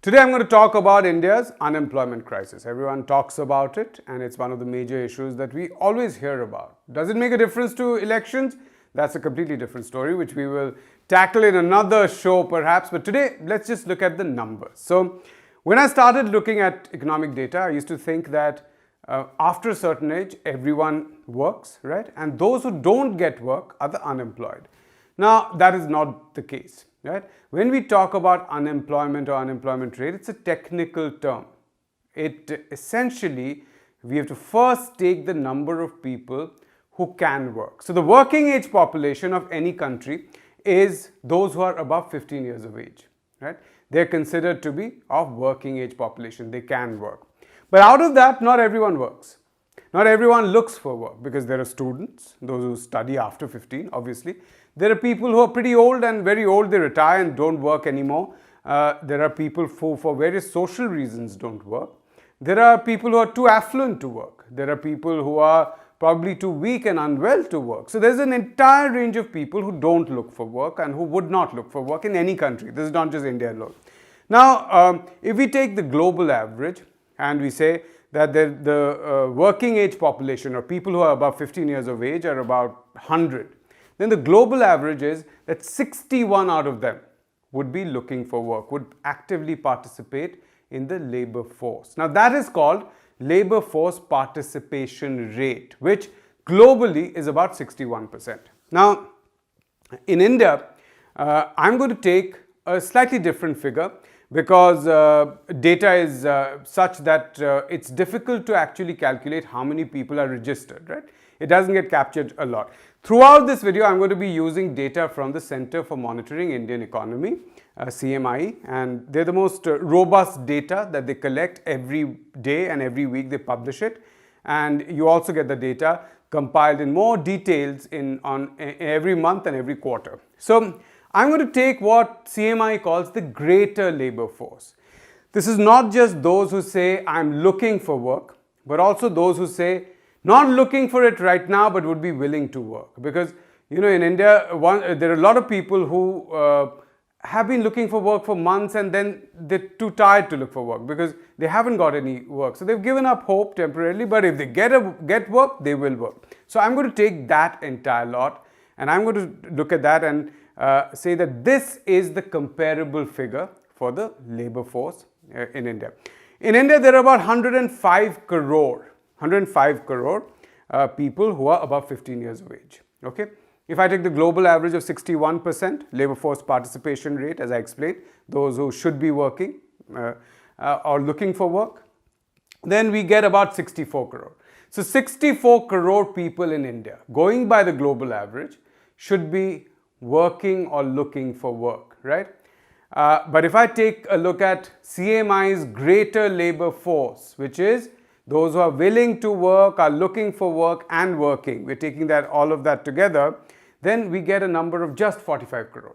Today I'm going to talk about India's unemployment crisis. Everyone talks about it and it's one of the major issues that we always hear about. Does it make a difference to elections? That's a completely different story which we will tackle in another show perhaps. But today let's just look at the numbers. So when I started looking at economic data, I used to think that after a certain age everyone works, right? And those who don't get work are the unemployed. Now that is not the case. Right? When we talk about unemployment or unemployment rate, it's a technical term. It essentially, we have to first take the number of people who can work. So the working age population of any country is those who are above 15 years of age. Right? They're considered to be of working age population. They can work. But out of that, not everyone works. Not everyone looks for work because there are students, those who study after 15, obviously. There are people who are pretty old and very old, they retire and don't work anymore. There are people who, for various social reasons, don't work. There are people who are too affluent to work. There are people who are probably too weak and unwell to work. So there's an entire range of people who don't look for work and who would not look for work in any country. This is not just India alone. Now, if we take the global average and we say that the working age population or people who are above 15 years of age are about 100. Then the global average is that 61 out of them would be looking for work, would actively participate in the labor force. Now that is called labor force participation rate, which globally is about 61%. Now in India, I'm going to take a slightly different figure because data is such that it's difficult to actually calculate how many people are registered, right? It doesn't get captured a lot. Throughout this video, I'm going to be using data from the Center for Monitoring Indian Economy, CMI, and they're the most robust data that they collect every day and every week they publish it. And you also get the data compiled in more details on every month and every quarter. So I'm going to take what CMI calls the greater labor force. This is not just those who say I'm looking for work, but also those who say not looking for it right now, but would be willing to work. Because, you know, in India, there are a lot of people who have been looking for work for months and then they're too tired to look for work because they haven't got any work. So they've given up hope temporarily, but if they get work, they will work. So I'm going to take that entire lot and I'm going to look at that and say that this is the comparable figure for the labor force in India. In India, there are about 105 crore people who are above 15 years of age. Okay. If I take the global average of 61% labor force participation rate, as I explained, those who should be working or looking for work, then we get about 64 crore. So 64 crore people in India, going by the global average, should be working or looking for work, right? But if I take a look at CMI's greater labor force, which is those who are willing to work, are looking for work and working, we're taking that all of that together, then we get a number of just 45 crore.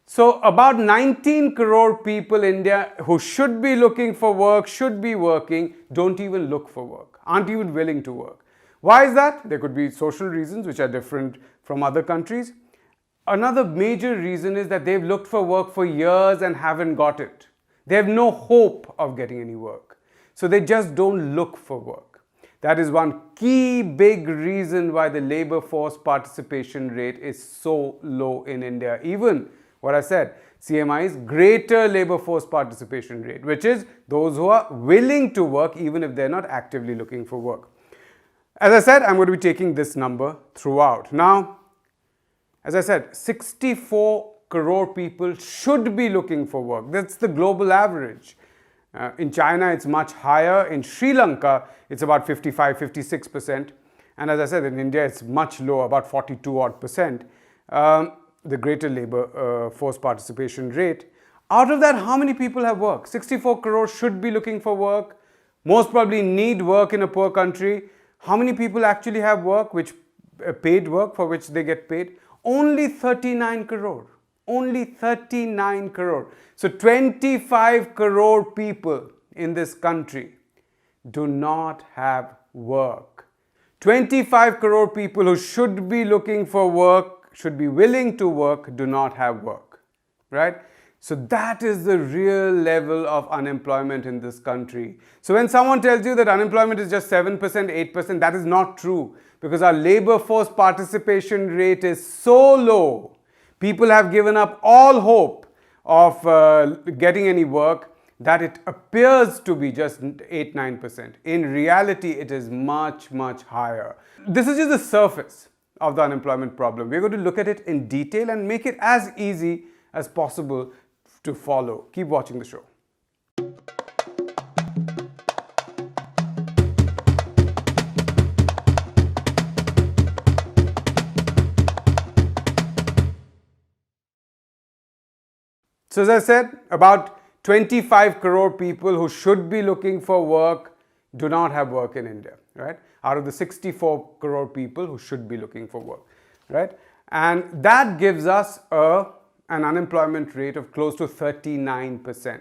So about 19 crore people in India who should be looking for work, should be working, don't even look for work, aren't even willing to work. Why is that? There could be social reasons which are different from other countries. Another major reason is that they've looked for work for years and haven't got it. They have no hope of getting any work. So they just don't look for work. That is one key big reason why the labor force participation rate is so low in India. Even what I said, CMI's greater labor force participation rate, which is those who are willing to work even if they're not actively looking for work. As I said, I'm going to be taking this number throughout. Now, as I said, 64 crore people should be looking for work. That's the global average. In China, it's much higher. In Sri Lanka, it's about 55-56%. And as I said, in India, it's much lower, about 42%. The greater labor force participation rate. Out of that, how many people have work? 64 crore should be looking for work. Most probably need work in a poor country. How many people actually have work, which paid work for which they get paid? Only 39 crore. Only 39 crore. So 25 crore people in this country do not have work. 25 crore people who should be looking for work, should be willing to work, do not have work, right? So that is the real level of unemployment in this country. So when someone tells you that unemployment is just 7%, 8%, that is not true, because our labor force participation rate is so low. People have given up all hope of getting any work, that it appears to be just 8-9%. In reality, it is much, much higher. This is just the surface of the unemployment problem. We're going to look at it in detail and make it as easy as possible to follow. Keep watching the show. So as I said, about 25 crore people who should be looking for work do not have work in India, right? Out of the 64 crore people who should be looking for work, right? And that gives us an unemployment rate of close to 39%.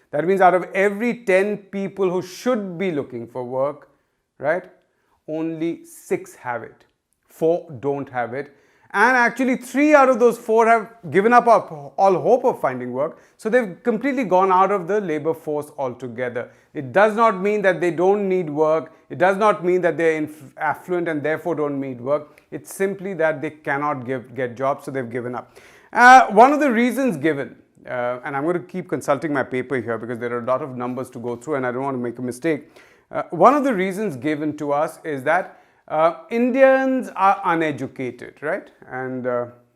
That means out of every 10 people who should be looking for work, right, only 6 have it, 4 don't have it. And actually 3 out of those 4 have given up all hope of finding work. So they've completely gone out of the labor force altogether. It does not mean that they don't need work. It does not mean that they're affluent and therefore don't need work. It's simply that they cannot get jobs, so they've given up. One of the reasons given, and I'm going to keep consulting my paper here because there are a lot of numbers to go through and I don't want to make a mistake. One of the reasons given to us is that Indians are uneducated, right? And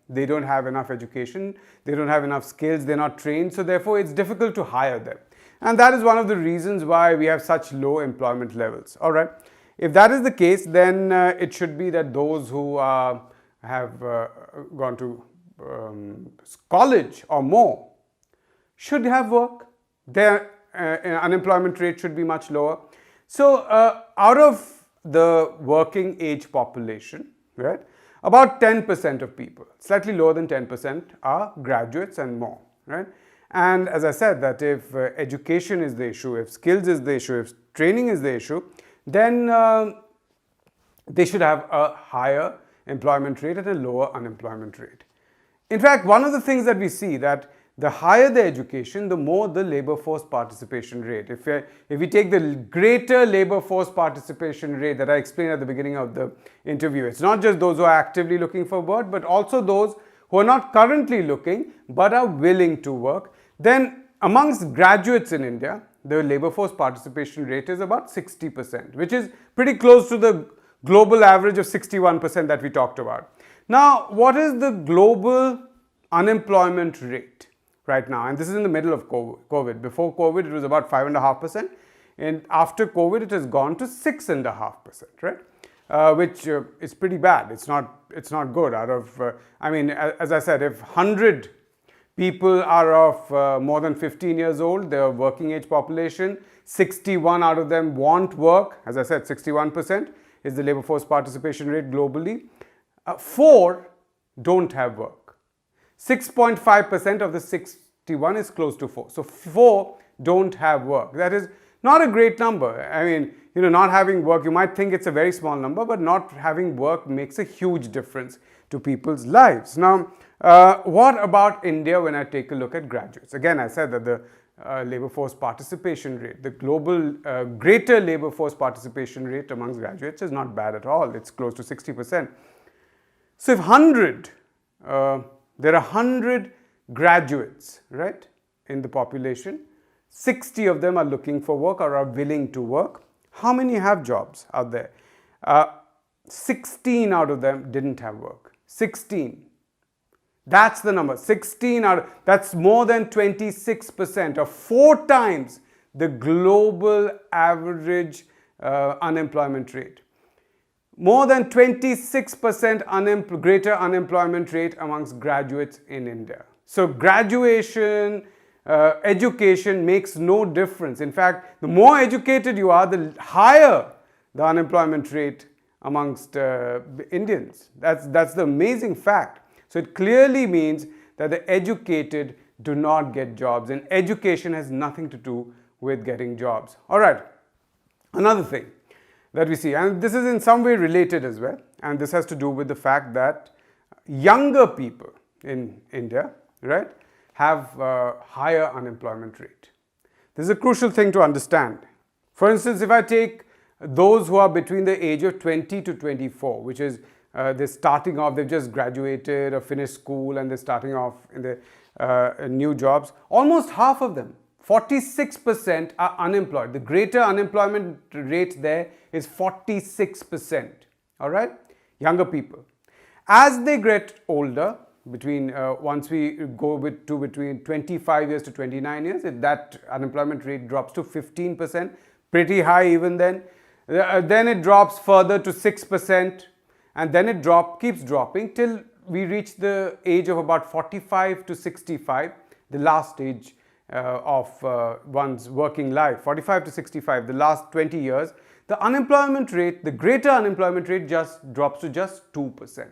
they don't have enough education, they don't have enough skills, they're not trained, so therefore it's difficult to hire them. And that is one of the reasons why we have such low employment levels. All right. If that is the case, then it should be that those who have gone to college or more should have work. Their unemployment rate should be much lower. So out of the working age population, right, about 10% of people, slightly lower than 10%, are graduates and more, right? And as I said, that if education is the issue, if skills is the issue, if training is the issue, then they should have a higher employment rate and a lower unemployment rate. In fact, one of the things that we see, that the higher the education, the more the labor force participation rate. If we take the greater labor force participation rate that I explained at the beginning of the interview, it's not just those who are actively looking for work, but also those who are not currently looking but are willing to work. Then amongst graduates in India, the labor force participation rate is about 60%, which is pretty close to the global average of 61% that we talked about. Now, what is the global unemployment rate right now? And this is in the middle of COVID. Before COVID, it was about 5.5%. And after COVID, it has gone to 6.5%, right? Which is pretty bad. It's not good. Out of, as I said, if 100 people are of more than 15 years old, they're a working age population, 61 out of them want work. As I said, 61% is the labor force participation rate globally. 4 don't have work. 6.5% of the 61 is close to 4. So 4 don't have work. That is not a great number. I mean, not having work, you might think it's a very small number, but not having work makes a huge difference to people's lives. Now, what about India when I take a look at graduates? Again, I said that the labor force participation rate, the global greater labor force participation rate amongst graduates is not bad at all. It's close to 60%. So if there are 100 graduates, right, in the population, 60 of them are looking for work or are willing to work. How many have jobs out there? 16 out of them didn't have work. 16. That's the number. 16 out. That's more than 26%, or 4 times the global average unemployment rate. More than 26% greater unemployment rate amongst graduates in India. So graduation, education makes no difference. In fact, the more educated you are, the higher the unemployment rate amongst Indians. That's the amazing fact. So it clearly means that the educated do not get jobs, and education has nothing to do with getting jobs. All right, another thing that we see, and this is in some way related as well, and this has to do with the fact that younger people in India, right, have a higher unemployment rate. This is a crucial thing to understand. For instance, if I take those who are between the age of 20 to 24, which is they're starting off, they've just graduated or finished school and they're starting off in their new jobs, almost half of them, 46%, are unemployed. The greater unemployment rate there is 46%. All right? Younger people. As they get older, once we go to between 25 years to 29 years, that unemployment rate drops to 15%, pretty high even then. Then it drops further to 6%, and then it keeps dropping till we reach the age of about 45 to 65, the last stage of one's working life, 45 to 65, the last 20 years. The unemployment rate, the greater unemployment rate, just drops to just 2%.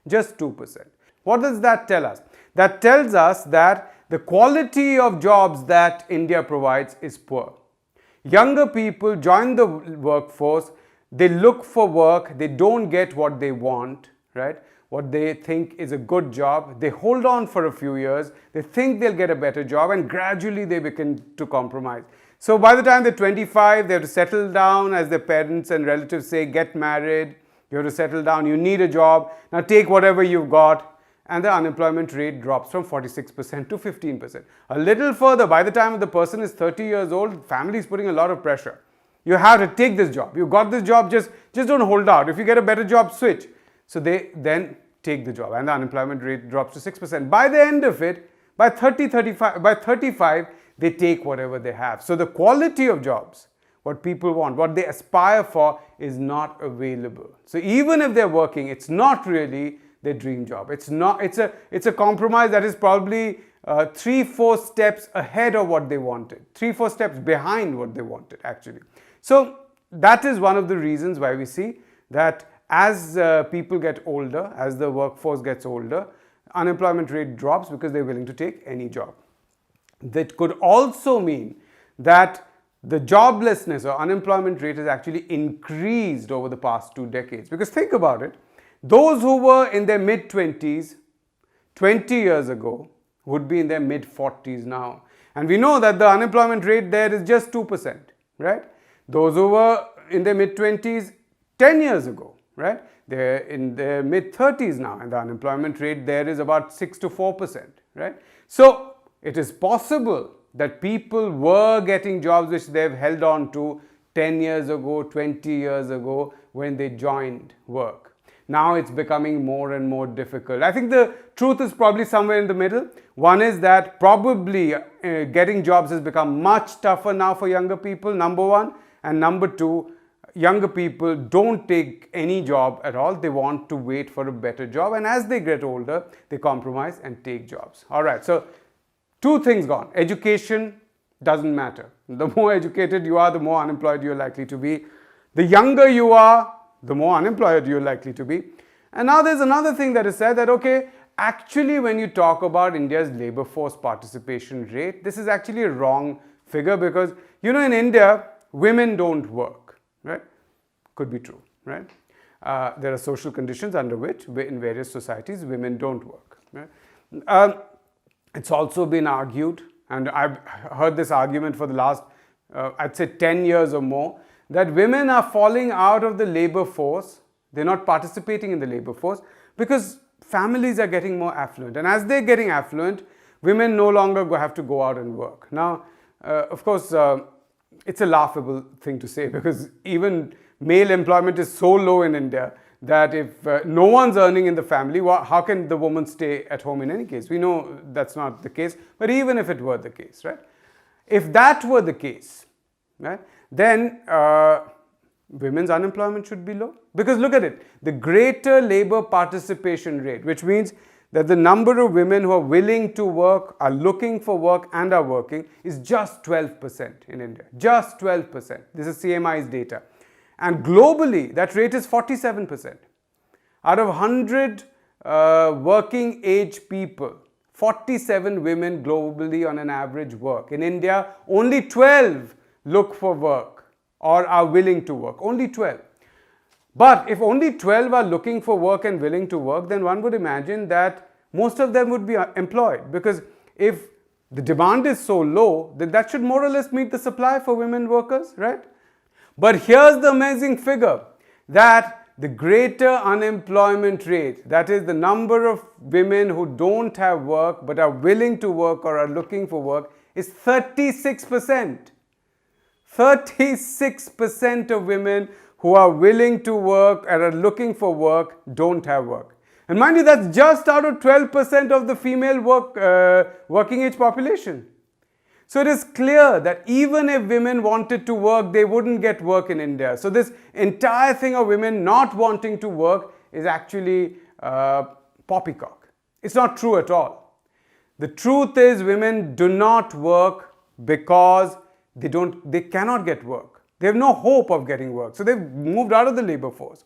Just 2%. What does that tell us? That tells us that the quality of jobs that India provides is poor. Younger people join the workforce, they look for work, they don't get what they want, right? What they think is a good job, they hold on for a few years, they think they'll get a better job, and gradually they begin to compromise. So by the time they're 25, they have to settle down, as their parents and relatives say, get married, you have to settle down, you need a job, now take whatever you've got, and the unemployment rate drops from 46% to 15%. A little further, by the time the person is 30 years old, family is putting a lot of pressure. You have to take this job. You got this job, just don't hold out. If you get a better job, switch. So they then take the job, and the unemployment rate drops to 6%. By the end of it, by 35, they take whatever they have. So the quality of jobs, what people want, what they aspire for, is not available. So even if they're working, it's not really their dream job. It's a compromise that is probably 3-4 steps ahead of what they wanted, 3-4 steps behind what they wanted actually. So that is one of the reasons why we see that as people get older, as the workforce gets older, unemployment rate drops because they're willing to take any job. That could also mean that the joblessness or unemployment rate has actually increased over the past 2 decades. Because think about it, those who were in their mid-20s 20 years ago would be in their mid-40s now. And we know that the unemployment rate there is just 2%, right? Those who were in their mid-20s 10 years ago, right? They're in their mid-30s now, and the unemployment rate there is about 6 to 4%, right? So it is possible that people were getting jobs which they've held on to 10 years ago, 20 years ago when they joined work. Now it's becoming more and more difficult. I think the truth is probably somewhere in the middle. One is that probably getting jobs has become much tougher now for younger people, number one. And number two, younger people don't take any job at all. They want to wait for a better job. And as they get older, they compromise and take jobs. All right, so 2 things gone. Education doesn't matter. The more educated you are, the more unemployed you're likely to be. The younger you are, the more unemployed you're likely to be. And now there's another thing that is said that, okay, actually when you talk about India's labor force participation rate, this is actually a wrong figure because, you know, in India, women don't work, right? Could be true, right? There are social conditions under which in various societies, women don't work, right? It's also been argued, and I've heard this argument for the last, I'd say 10 years or more, that women are falling out of the labor force, they're not participating in the labor force because families are getting more affluent. And as they're getting affluent, women no longer have to go out and work. Now, of course, it's a laughable thing to say because even male employment is so low in India that if no one's earning in the family, how can the woman stay at home in any case? We know that's not the case, but even if it were the case, right? If that were the case, right, then women's unemployment should be low. Because look at it, the greater labor participation rate, which means that the number of women who are willing to work, are looking for work and are working, is just 12% in India. Just 12%. This is CMI's data. And globally, that rate is 47%. Out of 100 working age people, 47 women globally on an average work. In India, only 12 look for work or are willing to work. Only 12. But if only 12 are looking for work and willing to work, then one would imagine that most of them would be employed. Because if the demand is so low, then that should more or less meet the supply for women workers, right? But here's the amazing figure, that the greater unemployment rate, that is the number of women who don't have work but are willing to work or are looking for work, is 36%. 36% of women who are willing to work and are looking for work don't have work. And mind you, that's just out of 12% of the female working age population. So it is clear that even if women wanted to work, they wouldn't get work in India. So this entire thing of women not wanting to work is actually poppycock. It's not true at all. The truth is, women do not work because they cannot get work. They have no hope of getting work. So they've moved out of the labor force.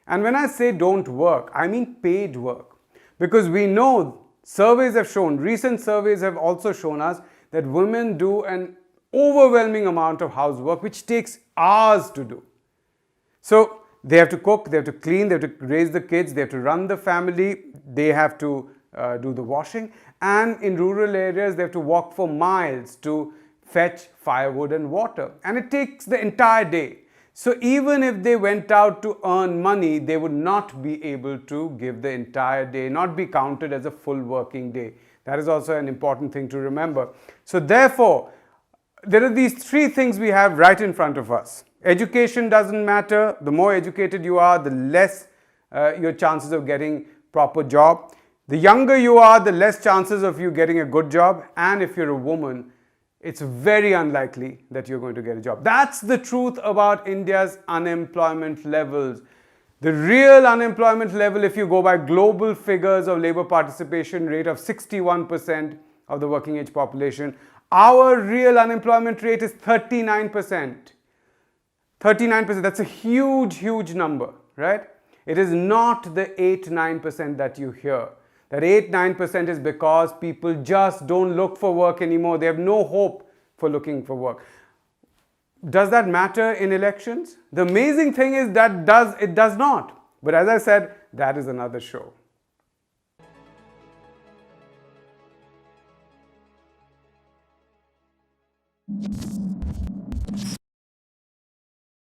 And when I say don't work, I mean paid work. Because we know, surveys have shown, recent surveys have also shown us that women do an overwhelming amount of housework which takes hours to do. So they have to cook, they have to clean, they have to raise the kids, they have to run the family, they have to do the washing, and in rural areas they have to walk for miles to fetch firewood and water, and it takes the entire day. So even if they went out to earn money, they would not be able to give the entire day, not be counted as a full working day. That is also an important thing to remember. So therefore, there are these three things we have right in front of us. Education doesn't matter. The more educated you are, the less your chances of getting proper job. The younger you are, the less chances of you getting a good job. And if you're a woman, it's very unlikely that you're going to get a job. That's the truth about India's unemployment levels. The real unemployment level, if you go by global figures of labor participation rate of 61% of the working age population, our real unemployment rate is 39%. 39%, that's a huge, huge number, right? It is not the 8-9% that you hear. That 8-9% is because people just don't look for work anymore. They have no hope for looking for work. Does that matter in elections? The amazing thing is that it does not. But as I said, that is another show.